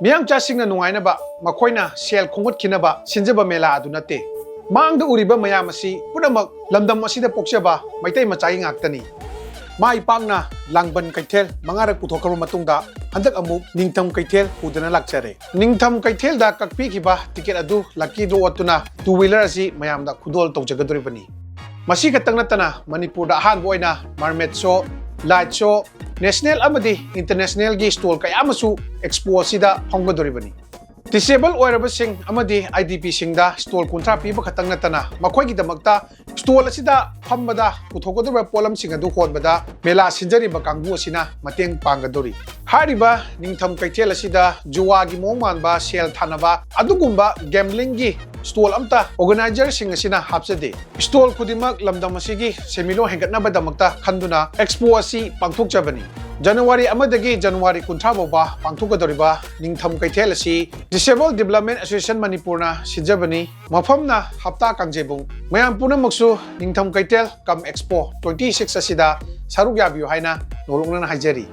Miyam chasing na nungaina ba makoina sel khongut khinaba sinjaba mela adu nate mangda uriba mayam asi punamak lamdam asida pokchaba maitai machai ngaktani mai pangna langban kaithel mangarak puthokar matungda handak amuk ningtham kaithel pudana lakchare ningtham kaithel da kakpi khiba ticket adu lucky draw atuna two wheeler asi mayamda khudol tawjagadoribani masi katang natana manipur da han boina mermaid show light show national amadi international gi stall kaya masu expo sida honggadoribani disable oirabasing amadi idp singda stall kuntra piba khatang natana makhoi gi damakta stall asida phambada puthokodor polam sing adu hodbada mela sinjari ba kangbu asina mateng panggadori hariba ningtham kaithel asida juwa gi mongman ba sel thanaba adugumba gambling gi stall amta organizer sing asina hapsade stall kudimak lamdam asigi semilo hengatna damakta khanduna expo asi pangthokjabani January amadagi January kuntra boba pangthokadoriba ningtham kaithel asi Disabled Development Association Manipurna Sijabani Mafamna Hapta Kangjeibung Mayam Punamaksu NingThem Keithel cum Expo 26 asida saruk yabiyo haina nolongna hajari